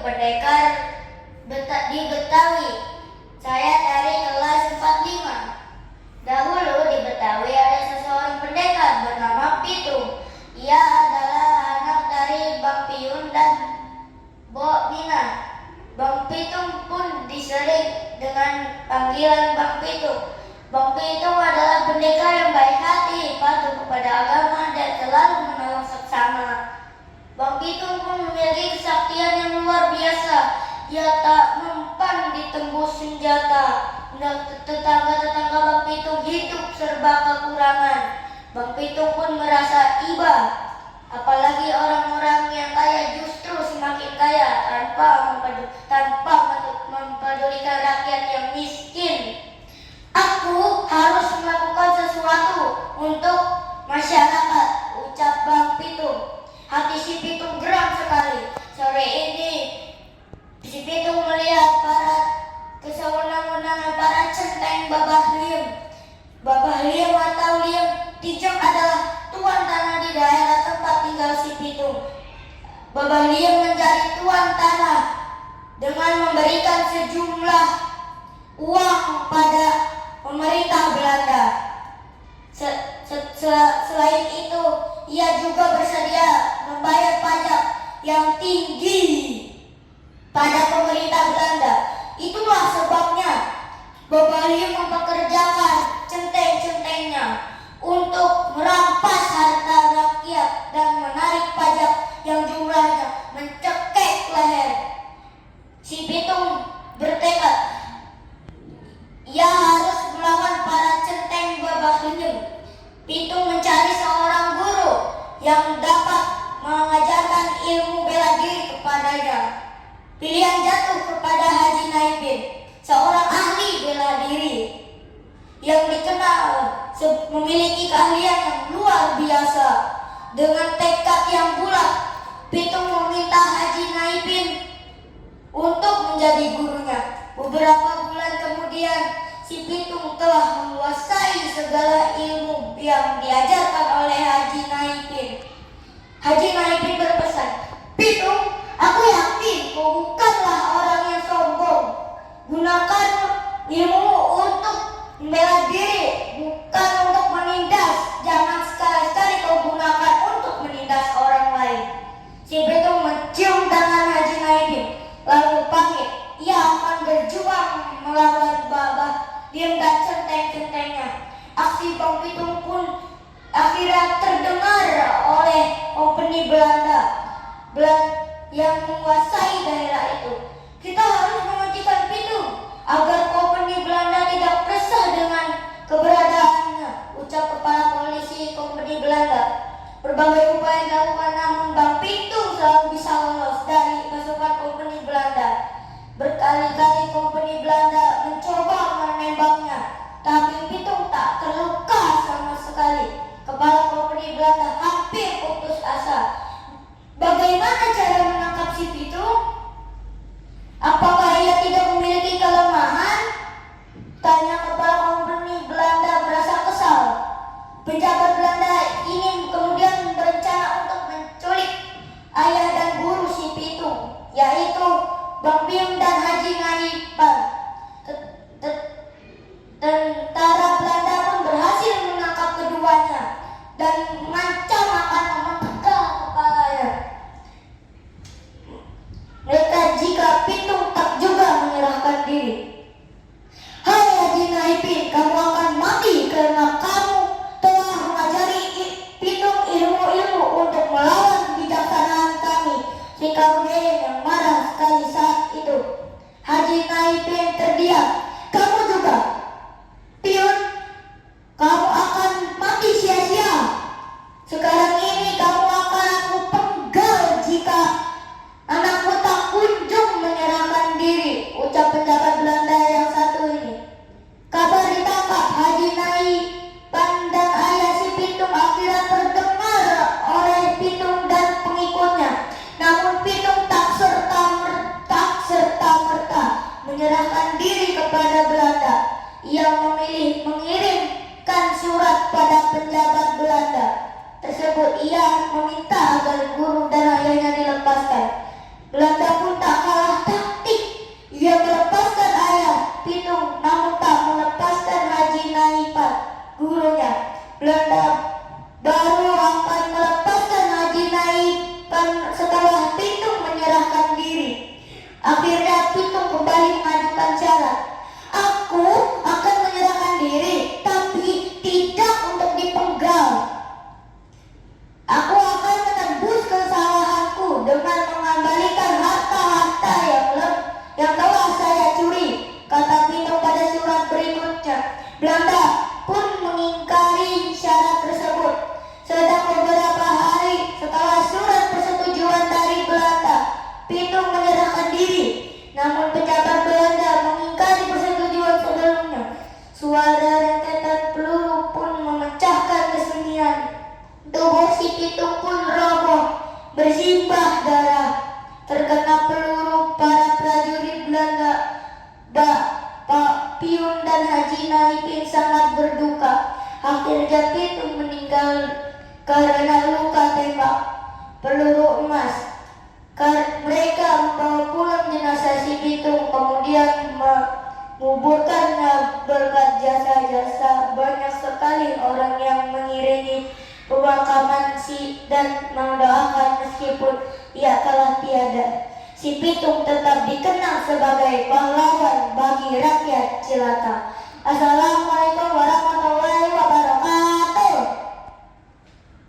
pendekar di Betawi. Saya dari kelas 45. Dahulu di Betawi ada seseorang pendekar bernama Pitung. Ia adalah anak dari Bang Piun dan Bo Mina. Bang Pitung pun disering dengan panggilan Bang Pitung. Bang Pitung adalah pendekar yang baik hati, patuh kepada agama, dan selalu menolong sesama. Bang Pitung pun memiliki kesaktian yang luar biasa. Ia tak mempan ditembus senjata. Tetangga-tetangga Bang Pitung hidup serba kekurangan. Bang Pitung pun merasa iba. Apalagi orang-orang yang kaya justru semakin kaya tanpa mempedulikan rakyat yang miskin. Aku harus melakukan sesuatu untuk masyarakat, ucap Bang Pitung. Hati si Pitung geram sekali. Sore ini si Pitung melihat kesewenang-wenangan para centeng Babah Liem. Babah Liem atau Liem Tijong adalah tuan tanah di daerah tempat tinggal si Pitung. Babah Liem menjadi tuan tanah dengan memberikan sejumlah uang pada pemerintah Belanda. Selain itu, ia juga bersedia membayar pajak yang tinggi pada pemerintah Belanda. Itulah sebabnya Babah Liem mempekerjakan centeng-centengnya untuk merampas harta rakyat dan menarik pajak yang jumlahnya mencekik leher. Si Pitung bertekad ia harus melawan para centeng Babah Liem. Pitung mencari seorang guru yang dapat mengajarkan ilmu bela diri kepadanya. Pilihan jatuh kepada Haji Naipin, seorang ahli bela diri yang dikenal memiliki keahlian yang luar biasa. Dengan tekad yang bulat, Pitung meminta Haji Naipin untuk menjadi gurunya. Beberapa bulan kemudian, si Pitung telah menguasai segala ilmu yang diajarkan oleh Haji Naipin. Haji Naipin berpesan, "Pitung, aku yakin kau bukanlah orang yang sombong. Gunakan ilmu untuk membela diri, bukan untuk menindas. Jangan sekali-sekali kau gunakan untuk menindas orang lain." Si Pitung mencium tangan Haji Naipin, lalu pamit. Ia akan berjuang melawan Babah Liem dan centeng-centengnya. Aksi Bang Pitung pun akhirnya terdengar oleh kompeni Belanda yang menguasai daerah itu. "Kita harus menghentikan Pitung agar kompeni Belanda tidak resah dengan keberadaannya," ucap kepala polisi kompeni Belanda. Berbagai upaya dilakukan, namun Bang Pitung selalu bisa lolos dari pasukan kompeni Belanda. Berkali-kali kompeni Belanda mencoba menembaknya, tapi Pitung tak terluka sama sekali. Kepala kompeni Belanda hampir putus asa. Bagaimana cara menangkap si Pitung? Apakah ia tidak memiliki kelemahan? Tanya kepala kompeni Belanda merasa kesal. Pejabat Belanda ini kemudian berencana untuk menculik ayah dan guru si Pitung, yaitu Bang Piung dan Haji Naipin. Tentara Belanda pun berhasil menangkap keduanya dan mengancam akan memenggal kepalanya mereka jika Pitung tak juga menyerahkan diri. "Hai Haji Naipin, kamu akan mati karena kamu telah mengajari Pitung ilmu-ilmu untuk melawan kebijaksanaan kami," si Karunia yang marah sekali saat itu. Haji Naipin terdiam. "Kamu juga, Piun, kamu akan mati sia-sia. Sekarang ini kamu akan aku penggal jika anakmu tak kunjung menyerahkan diri," ucap pejabat Belanda yang satu ini. Kabar ditangkap Haji Naipin dan ayah si Pitung akhirnya terdengar oleh Pitung dan pengikutnya. Namun Pitung tak serta-merta menyerahkan diri kepada Belanda. Ia memilih mengirimkan surat pada penjabat Belanda tersebut. Ia meminta agar guru dan ayahnya dilepaskan. Belanda pun tak kalah Belanda baru akan melepaskan Haji Naik setelah Pitung menyerahkan diri. Akhirnya Pitung kembali mengajukan syarat. Aku akan menyerahkan diri, tapi tidak untuk dipenggal. Aku akan menebus kesalahanku dengan mengembalikan harta-harta yang telah saya curi, kata Pitung pada surat berikutnya. Belanda pun mengingkari syarat tersebut. Sedang beberapa hari setelah surat persetujuan dari Belanda, Pitung menyerahkan diri. Namun pejabat Belanda mengingkari persetujuan sebelumnya. Suara rentetan peluru pun memecahkan kesunyian. Tubuh si Pitung pun roboh, bersimbah darah. Terkena peluru, para prajurit Belanda, Pak Piun dan Haji Naipin sangat berduka. Akhirnya Pitung meninggal karena luka tembak peluru emas. Mereka membawa pulang jenazah si Pitung, kemudian menguburkannya berkat jasa-jasa banyak sekali orang yang mengiringi pemakaman dan mendoakan meskipun ia telah tiada. Si Pitung tetap dikenal sebagai pahlawan bagi rakyat Cilata. Assalamualaikum warahmatullahi